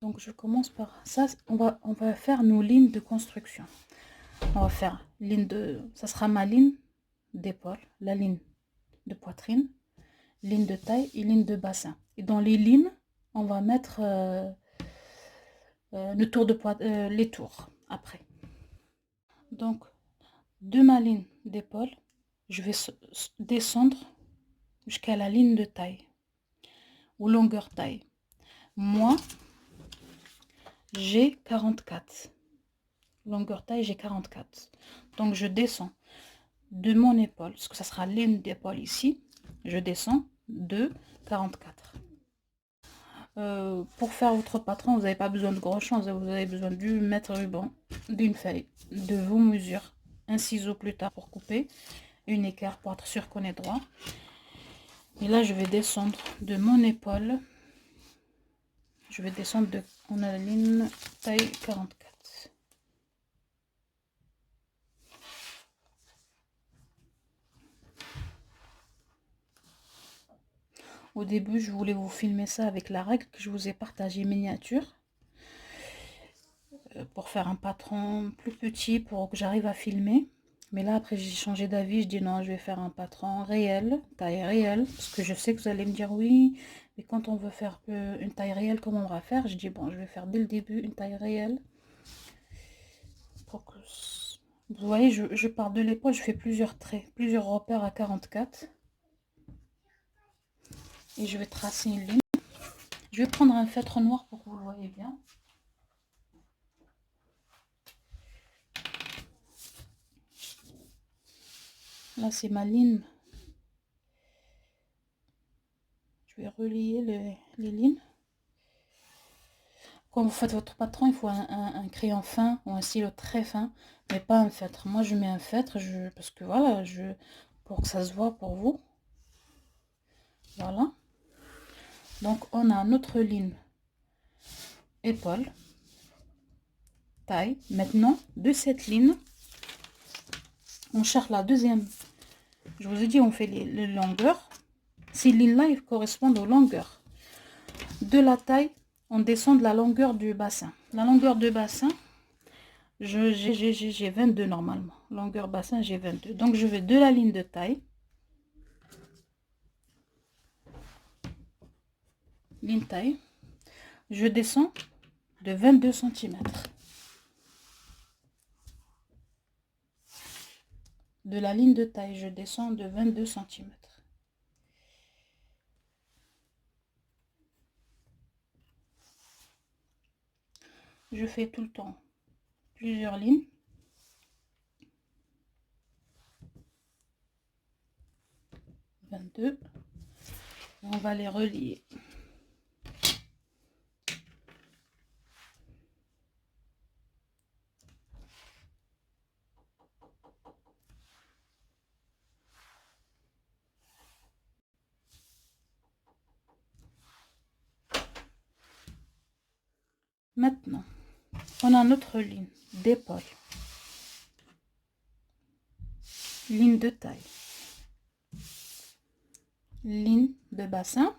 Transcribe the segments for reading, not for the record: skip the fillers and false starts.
Donc je commence par ça. On va faire nos lignes de construction. On va faire ligne de, ça sera ma ligne d'épaule, la ligne de poitrine, ligne de taille et ligne de bassin. Et dans les lignes, on va mettre le tour de les tours après. Donc de ma ligne d'épaule, je vais descendre jusqu'à la ligne de taille ou longueur taille. Moi, j'ai 44. Longueur taille, j'ai 44. Donc je descends de mon épaule, parce que ça sera ligne d'épaule ici, je descends de 44. Pour faire votre patron, vous n'avez pas besoin de grand chose, vous avez besoin du mètre ruban, d'une feuille, de vos mesures, un ciseau plus tard pour couper, une équerre pour être sûr qu'on est droit. Et là, je vais descendre de mon épaule, je vais descendre de, on a la ligne taille 44. Au début, je voulais vous filmer ça avec la règle que je vous ai partagée miniature. Pour faire un patron plus petit pour que j'arrive à filmer. Mais là, après, j'ai changé d'avis. Je dis non, je vais faire un patron réel, taille réelle. Parce que je sais que vous allez me dire oui. Mais quand on veut faire une taille réelle, comment on va faire? Je dis bon, je vais faire dès le début une taille réelle. Pour que... Vous voyez, je pars de l'épaule, je fais plusieurs traits, plusieurs repères à 44. Et je vais tracer une ligne. Je vais prendre un feutre noir pour que vous le voyez bien. Là, c'est ma ligne. Je vais relier les lignes. Quand vous faites votre patron, il faut un crayon fin ou un stylo très fin, mais pas un feutre. Moi, je mets un feutre parce que voilà, pour que ça se voit pour vous. Voilà. Donc, on a notre ligne épaule, taille. Maintenant, de cette ligne, on cherche la deuxième. Je vous ai dit, on fait les longueurs. Ces lignes-là, ils correspondent aux longueurs. De la taille, on descend de la longueur du bassin. La longueur du bassin, j'ai 22 normalement. Longueur bassin, j'ai 22. Donc, je vais de la ligne de taille. Ligne taille. Je descends de 22 cm. De la ligne de taille, je descends de 22 cm. Je fais tout le temps plusieurs lignes. On va les relier. Maintenant, on a notre ligne d'épaule, ligne de taille, ligne de bassin,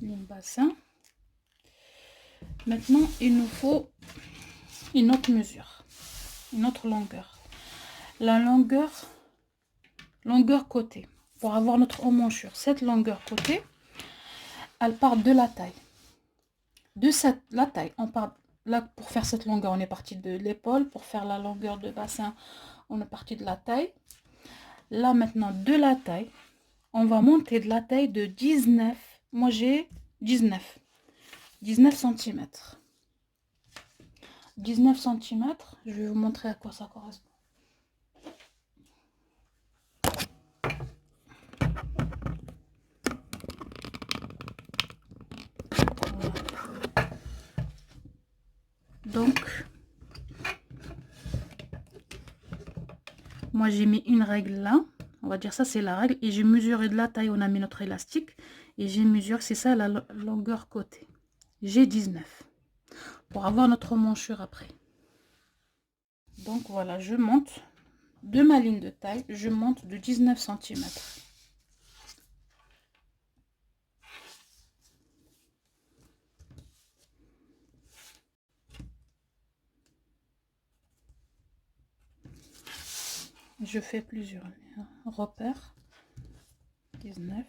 ligne bassin. Maintenant, il nous faut une autre mesure, une autre longueur. La longueur côté. Pour avoir notre emmanchure, cette longueur côté, elle part de la taille. La taille, on part là pour faire cette longueur, on est parti de l'épaule. Pour faire la longueur de bassin, on est parti de la taille. Là maintenant, de la taille, on va monter de la taille de 19. Moi j'ai 19 cm. 19 cm, je vais vous montrer à quoi ça correspond. Donc, moi j'ai mis une règle là, on va dire ça c'est la règle, et j'ai mesuré de la taille, on a mis notre élastique, et j'ai mesuré, c'est ça la longueur côté. J'ai 19, pour avoir notre emmanchure après. Donc voilà, je monte de ma ligne de taille, je monte de 19 cm. Je fais plusieurs repères. 19.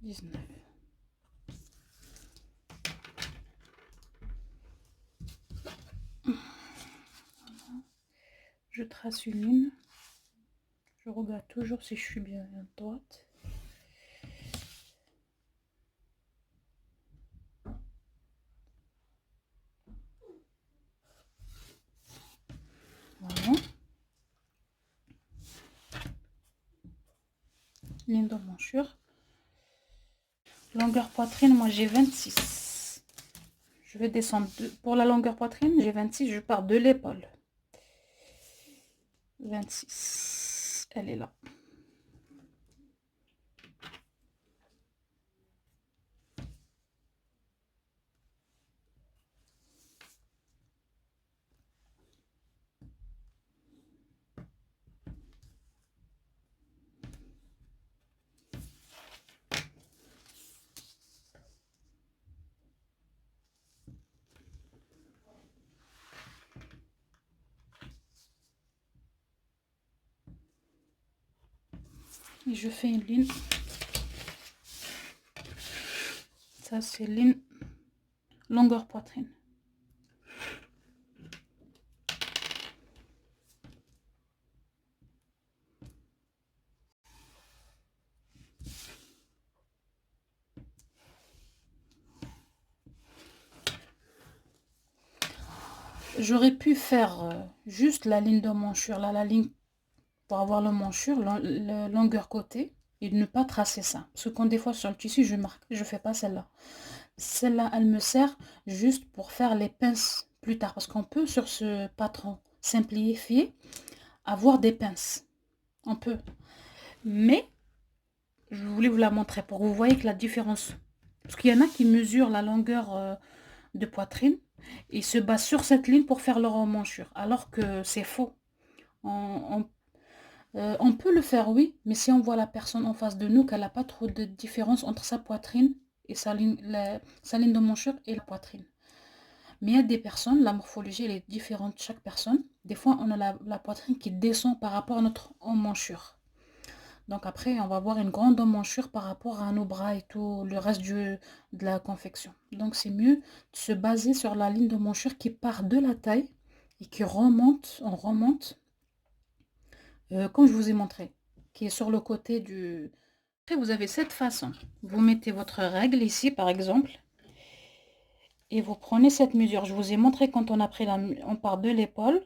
19. Je trace une ligne. Je regarde toujours si je suis bien à droite. Voilà. Ligne de manchure. Longueur poitrine, moi j'ai 26. Je vais descendre pour la longueur poitrine, j'ai 26, je pars de l'épaule. 26, elle est là. Et je fais une ligne. Ça c'est ligne longueur poitrine. J'aurais pu faire juste la ligne de manchure, là, la ligne pour avoir le manchure, la longueur côté, et ne pas tracer ça. Parce que quand des fois sur le tissu, je marque, je fais pas celle-là. Celle-là, elle me sert juste pour faire les pinces plus tard. Parce qu'on peut, sur ce patron simplifié, avoir des pinces. On peut. Mais, je voulais vous la montrer pour que vous voyez que la différence. Parce qu'il y en a qui mesurent la longueur de poitrine et se basent sur cette ligne pour faire leur manchure. Alors que c'est faux. On peut le faire, oui, mais si on voit la personne en face de nous, qu'elle n'a pas trop de différence entre sa poitrine et sa ligne de manchure et la poitrine. Mais il y a des personnes, la morphologie elle est différente de chaque personne. Des fois, on a la poitrine qui descend par rapport à notre emmanchure. Donc après, on va avoir une grande emmanchure par rapport à nos bras et tout le reste de la confection. Donc c'est mieux de se baser sur la ligne de manchure qui part de la taille et qui remonte, on remonte, comme je vous ai montré, qui est sur le côté du... Après, vous avez cette façon. Vous mettez votre règle ici, par exemple, et vous prenez cette mesure. Je vous ai montré quand on a pris on part de l'épaule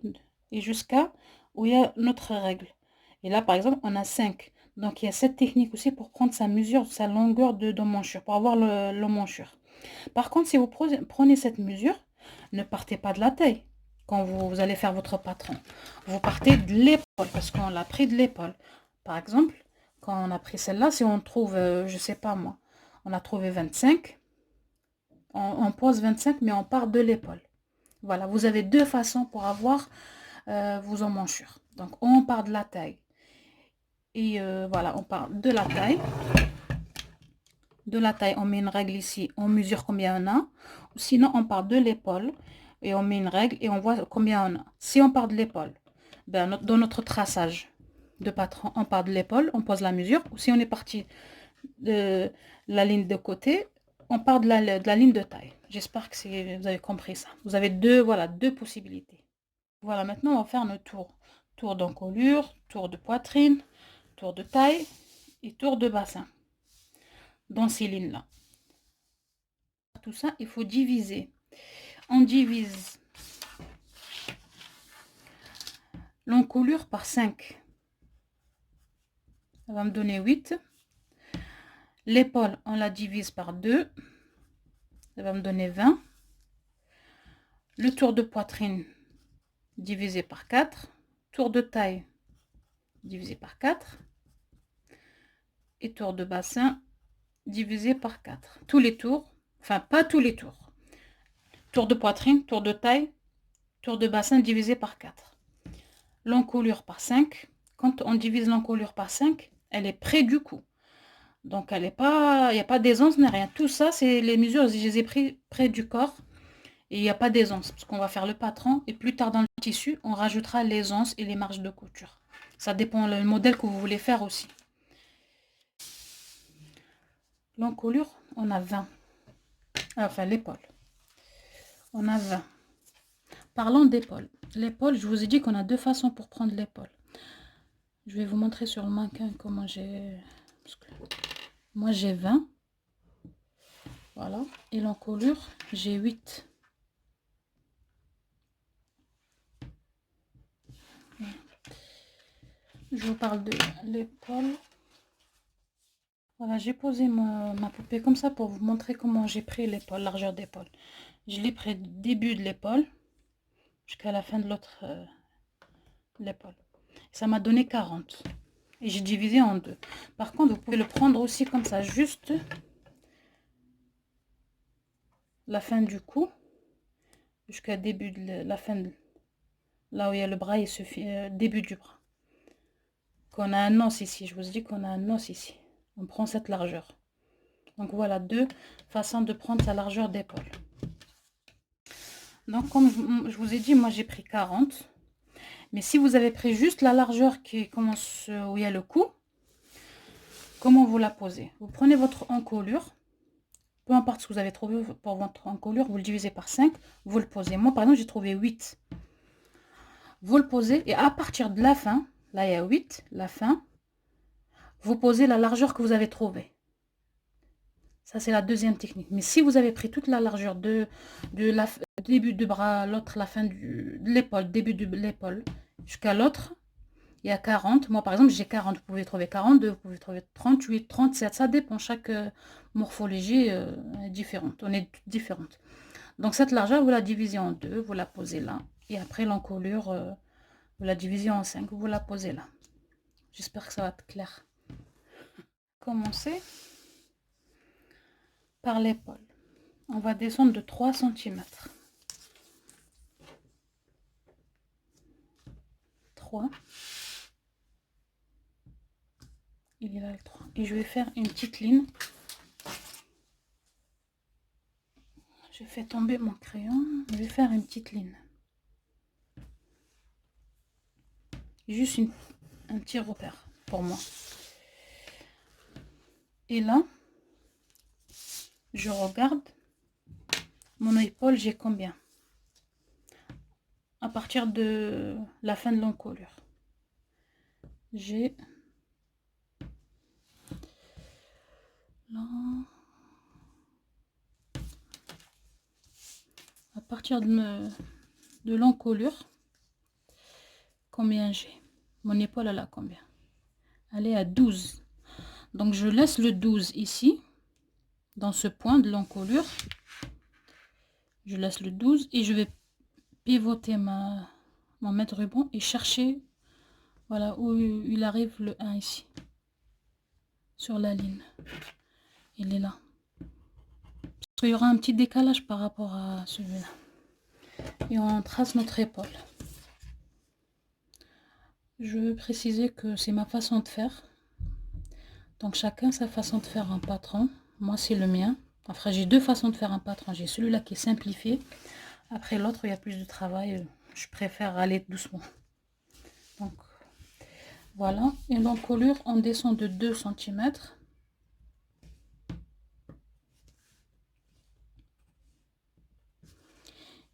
et jusqu'à où il y a notre règle. Et là, par exemple, on a 5. Donc, il y a cette technique aussi pour prendre sa mesure, sa longueur de manchure, pour avoir l'emmanchure. Par contre, si vous prenez cette mesure, ne partez pas de la taille quand vous allez faire votre patron. Vous partez de l'épaule parce qu'on l'a pris de l'épaule. Par exemple, quand on a pris celle-là, si on trouve, je sais pas moi, on a trouvé 25, on pose 25, mais on part de l'épaule. Voilà, vous avez deux façons pour avoir vos emmanchures. Donc, on part de la taille. Et voilà, on part de la taille. De la taille, on met une règle ici, on mesure combien on a. Sinon, on part de l'épaule et on met une règle et on voit combien on a. Si on part de l'épaule, ben, dans notre traçage de patron, on part de l'épaule, on pose la mesure. Ou si on est parti de la ligne de côté, on part de la ligne de taille. J'espère que vous avez compris ça. Vous avez voilà, deux possibilités. Voilà, maintenant on va faire notre tour. Tour d'encolure, tour de poitrine, tour de taille et tour de bassin. Dans ces lignes-là. Tout ça, il faut diviser. On divise l'encolure par 5. Ça va me donner 8. L'épaule, on la divise par 2. Ça va me donner 20. Le tour de poitrine divisé par 4. Tour de taille divisé par 4. Et tour de bassin divisé par 4. Tous les tours, enfin pas tous les tours. Tour de poitrine, tour de taille, tour de bassin divisé par 4. L'encolure par 5. Quand on divise l'encolure par 5, elle est près du cou. Donc elle est pas, il n'y a pas d'aisance ni rien. Tout ça, c'est les mesures, je les ai pris près du corps. Et il n'y a pas d'aisance, parce qu'on va faire le patron, et plus tard dans le tissu, on rajoutera l'aisance et les marges de couture. Ça dépend le modèle que vous voulez faire aussi. L'encolure, on a 20. Enfin, l'épaule. On a 20. Parlons d'épaule. L'épaule, je vous ai dit qu'on a deux façons pour prendre l'épaule. Je vais vous montrer sur le mannequin comment j'ai... Moi, j'ai 20. Voilà. Et l'encolure, j'ai 8. Je vous parle de l'épaule. Voilà, j'ai posé ma poupée comme ça pour vous montrer comment j'ai pris l'épaule, largeur d'épaule. Je l'ai pris du début de l'épaule jusqu'à la fin de l'autre l'épaule. Ça m'a donné 40. Et j'ai divisé en deux. Par contre, vous pouvez le prendre aussi comme ça, juste la fin du cou jusqu'à début de la fin, là où il y a le bras et début du bras. Qu'on a un os ici, je vous dis qu'on a un os ici. On prend cette largeur. Donc voilà, deux façons de prendre sa largeur d'épaule. Donc comme je vous ai dit, moi j'ai pris 40. Mais si vous avez pris juste la largeur qui commence où il y a le cou, comment vous la posez? Vous prenez votre encolure, peu importe ce que vous avez trouvé pour votre encolure, vous le divisez par 5, vous le posez. Moi par exemple j'ai trouvé 8. Vous le posez et à partir de la fin, là il y a 8, la fin, vous posez la largeur que vous avez trouvée. Ça c'est la deuxième technique. Mais si vous avez pris toute la largeur de la début du bras, l'autre la fin de l'épaule, début de l'épaule, jusqu'à l'autre, il y a 40. Moi, par exemple, j'ai 40. Vous pouvez trouver 42, vous pouvez trouver 38, 37. Ça dépend. Chaque morphologie est différente. On est toutes différentes. Donc, cette largeur, vous la divisez en deux. Vous la posez là. Et après, l'encolure, vous la divisez en 5. Vous la posez là. J'espère que ça va être clair. Commencez par l'épaule. On va descendre de 3 cm. 3. Il est là le 3. Et je vais faire une petite ligne. Je fais tomber mon crayon. Je vais faire une petite ligne. Juste un petit repère pour moi. Et là, je regarde mon épaule, j'ai combien? À partir de la fin de l'encolure. J'ai là, à partir de l'encolure, combien j'ai? Mon épaule, elle a combien? Elle est à 12. Donc, je laisse le 12 ici, dans ce point de l'encolure. Je laisse le 12 et je vais pivoter mon mètre ruban et chercher, voilà, où il arrive le 1 ici. Sur la ligne. Il est là. Parce qu'il y aura un petit décalage par rapport à celui-là. Et on trace notre épaule. Je veux préciser que c'est ma façon de faire. Donc chacun sa façon de faire un patron. Moi c'est le mien. Enfin j'ai deux façons de faire un patron. J'ai celui-là qui est simplifié. Après l'autre il y a plus de travail. Je préfère aller doucement. Donc voilà. Et l'encolure on descend de 2 cm.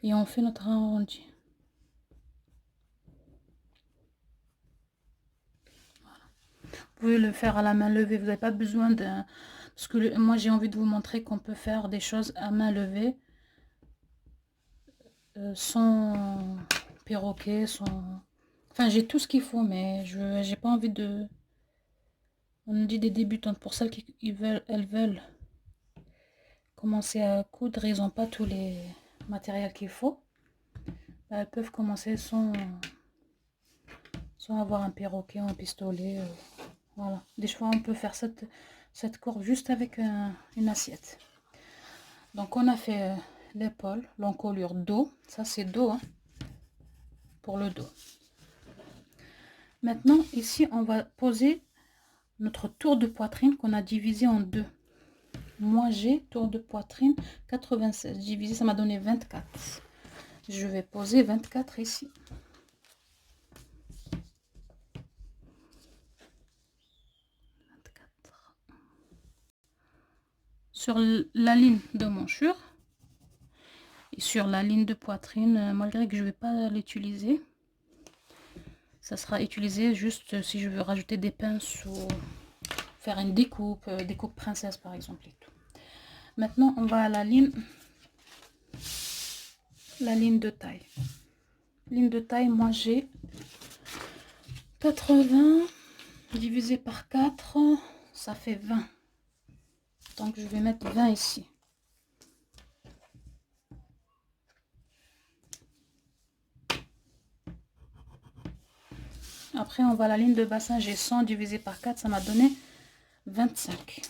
Et on fait notre arrondi. Vous pouvez le faire à la main levée, vous n'avez pas besoin d'un... Parce que moi j'ai envie de vous montrer qu'on peut faire des choses à main levée sans perroquet, sans... Enfin j'ai tout ce qu'il faut, mais je j'ai pas envie de... On nous dit des débutantes, pour celles qui elles veulent commencer à coudre, ils n'ont pas tous les matériels qu'il faut. Bah, elles peuvent commencer sans avoir un perroquet ou un pistolet. Voilà. Des fois, on peut faire cette courbe juste avec une assiette. Donc, on a fait l'épaule, l'encolure, dos. Ça, c'est dos, hein, pour le dos. Maintenant, ici, on va poser notre tour de poitrine qu'on a divisé en deux. Moi, j'ai tour de poitrine 96 divisé, ça m'a donné 24. Je vais poser 24 ici. Sur la ligne de manchure et sur la ligne de poitrine, malgré que je ne vais pas l'utiliser, ça sera utilisé juste si je veux rajouter des pinces ou faire une découpe, découpe princesse par exemple et tout. Maintenant, on va à la ligne de taille. Ligne de taille, moi j'ai 80 divisé par 4, ça fait 20. Donc je vais mettre 20 ici. Après, on va à la ligne de bassin, j'ai 100 divisé par 4, ça m'a donné 25.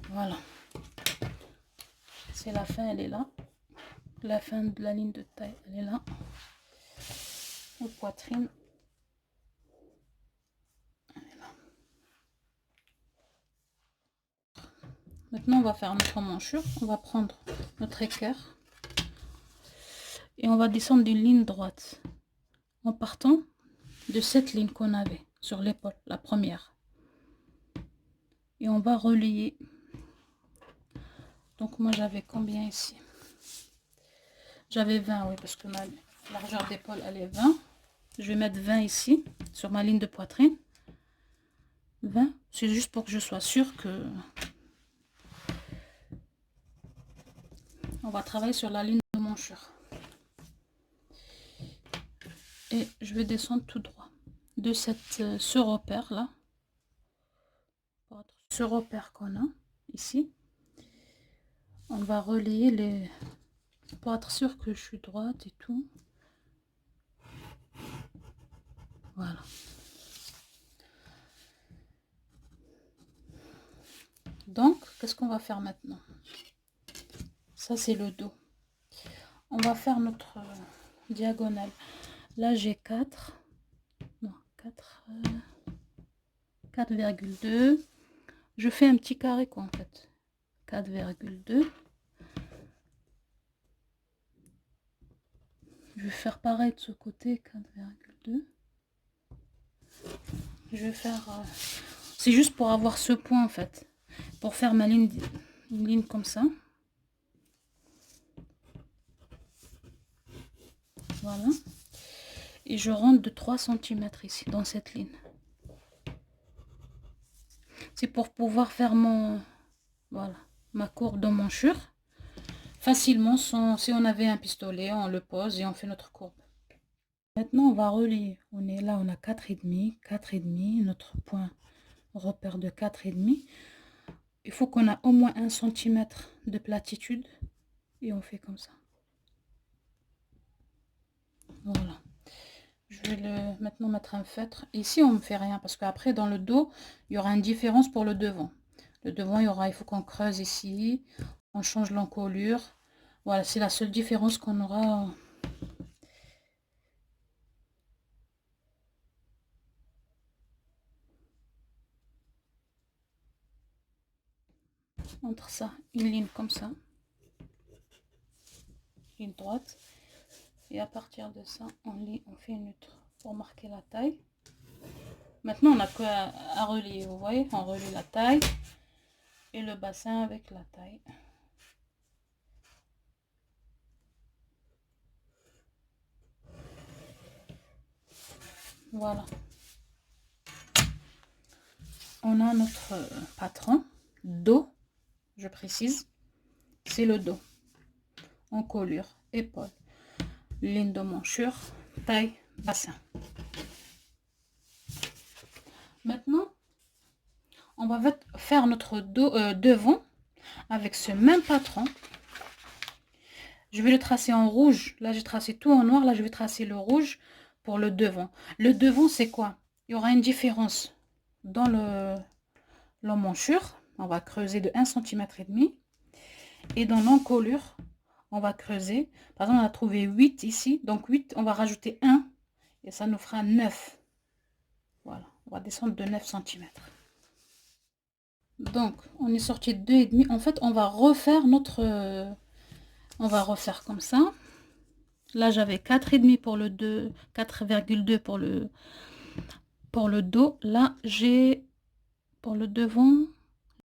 Voilà. C'est la fin, elle est là. La fin de la ligne de taille, elle est là. La poitrine, elle est là. Maintenant, on va faire notre manchure. On va prendre notre équerre et on va descendre d'une ligne droite en partant de cette ligne qu'on avait sur l'épaule, la première. Et on va relier. Donc moi j'avais combien ici? J'avais 20, oui, parce que ma largeur d'épaule elle est 20. Je vais mettre 20 ici sur ma ligne de poitrine. 20, c'est juste pour que je sois sûre que on va travailler sur la ligne de manchure. Et je vais descendre tout droit de ce repère là, ce repère qu'on a ici. On va relier les pour être sûr que je suis droite et tout. Voilà. Donc, qu'est-ce qu'on va faire maintenant? Ça, c'est le dos. On va faire notre diagonale. Là, j'ai 4. Non, 4,2. Je fais un petit carré, quoi, en fait. 4,2. Je vais faire pareil de ce côté, 4,2. Je vais faire... c'est juste pour avoir ce point, en fait. Pour faire ma ligne, une ligne comme ça. Voilà. Et je rentre de 3 cm ici, dans cette ligne. C'est pour pouvoir faire voilà, ma courbe de manchure facilement sans, si on avait un pistolet, on le pose et on fait notre courbe. Maintenant, on va relier. On est là, on a 4,5, 4,5, notre point repère de 4,5. Il faut qu'on a au moins 1 cm de platitude et on fait comme ça. Voilà. Je vais maintenant mettre un feutre. Ici, on ne fait rien parce qu'après, dans le dos, il y aura une différence pour le devant. Le devant, il faut qu'on creuse ici. On change l'encolure. Voilà, c'est la seule différence qu'on aura. Entre ça, une ligne comme ça. Ligne droite. Et à partir de ça, on fait une autre pour marquer la taille. Maintenant, on n'a qu'à relier. Vous voyez, on relie la taille et le bassin avec la taille. Voilà. On a notre patron. Dos, je précise, c'est le dos. Encolure, épaule, ligne de manchure, taille, bassin. Maintenant, on va faire notre dos devant avec ce même patron. Je vais le tracer en rouge. Là, j'ai tracé tout en noir. Là, je vais tracer le rouge pour le devant. Le devant, c'est quoi? Il y aura une différence dans l'emmanchure. On va creuser de 1,5 cm. Et dans l'encolure, on va creuser. Par exemple, on a trouvé 8 ici. Donc 8, on va rajouter 1 et ça nous fera 9. Voilà, on va descendre de 9 cm. Donc on est sorti de 2,5. En fait on va refaire notre on va refaire comme ça. Là j'avais 4,5 pour le 2, 4,2 pour le dos. Là j'ai pour le devant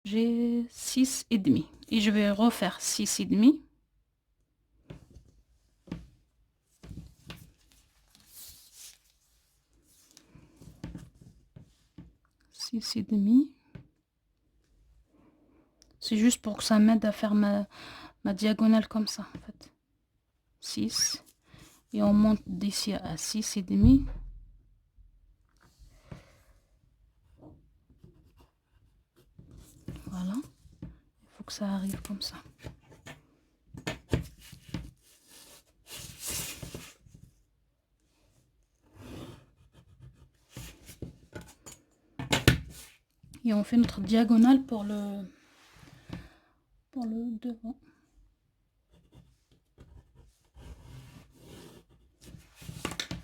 j'ai 6,5 et je vais refaire 6,5. 6,5. C'est juste pour que ça m'aide à faire ma diagonale comme ça en fait. 6 et on monte d'ici à 6,5. Voilà, il faut que ça arrive comme ça. Et on fait notre diagonale pour le devant.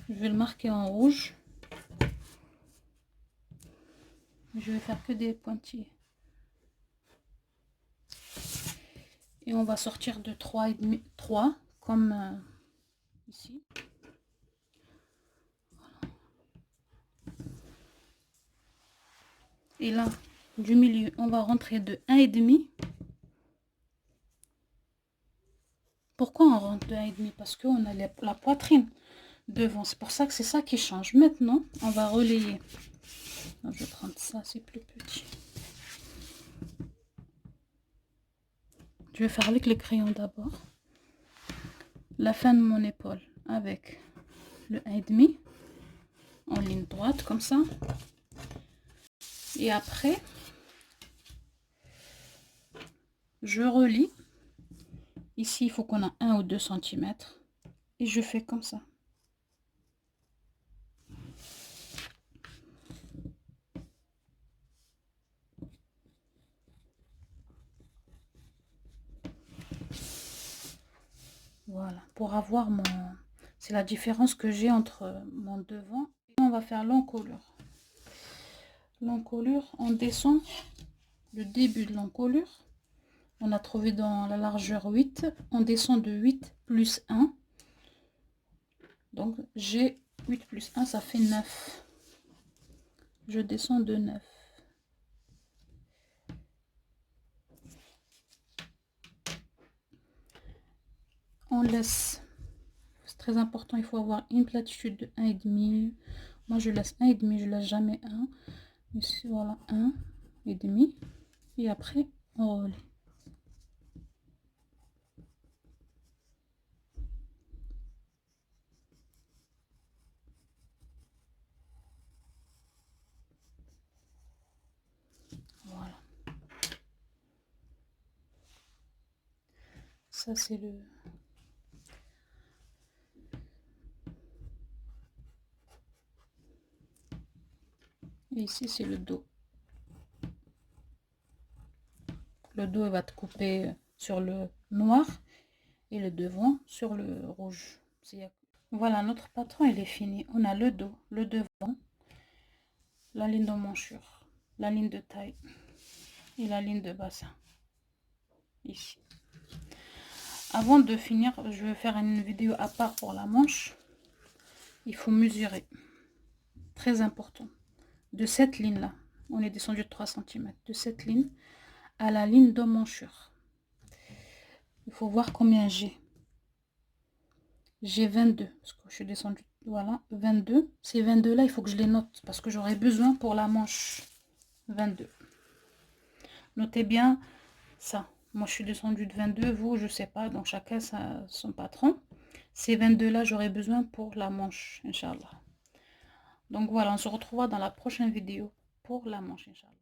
Je vais le marquer en rouge. Je vais faire que des pointillés. Et on va sortir de 3,5, 3 comme ici. Voilà. Et là, du milieu, on va rentrer de 1,5. Pourquoi on rentre de 1,5? Parce qu'on a la poitrine devant. C'est pour ça que c'est ça qui change. Maintenant, on va relayer. Je vais prendre ça, c'est plus petit. Je vais faire avec le crayon d'abord. La fin de mon épaule avec le 1,5 en ligne droite comme ça. Et après, je relie. Ici, il faut qu'on a 1 ou 2 cm. Et je fais comme ça. Voilà, pour avoir mon... C'est la différence que j'ai entre mon devant. Et on va faire l'encolure. L'encolure, on descend le début de l'encolure. On a trouvé dans la largeur 8. On descend de 8 plus 1. Donc j'ai 8 plus 1, ça fait 9. Je descends de 9. On laisse... C'est très important, il faut avoir une platitude de 1,5. Moi je laisse 1,5, je laisse jamais 1. Ici voilà 1,5. Et après on relie. Voilà. Ça c'est le... Et ici c'est le dos. Le dos il va te couper sur le noir et le devant sur le rouge. Voilà, notre patron il est fini. On a le dos, le devant, la ligne de manchure, la ligne de taille et la ligne de bassin. Ici. Avant de finir, je vais faire une vidéo à part pour la manche. Il faut mesurer. Très important. De cette ligne là, on est descendu de 3 cm. De cette ligne à la ligne de manchure. Il faut voir combien j'ai. J'ai 22. Parce que je suis descendue. Voilà, 22. Ces 22 là, il faut que je les note. Parce que j'aurai besoin pour la manche. 22. Notez bien ça. Moi, je suis descendue de 22. Vous, je sais pas. Donc, chacun son patron. Ces 22 là, j'aurai besoin pour la manche, Inch'Allah. Donc, voilà, on se retrouvera dans la prochaine vidéo pour la manche, Inch'Allah.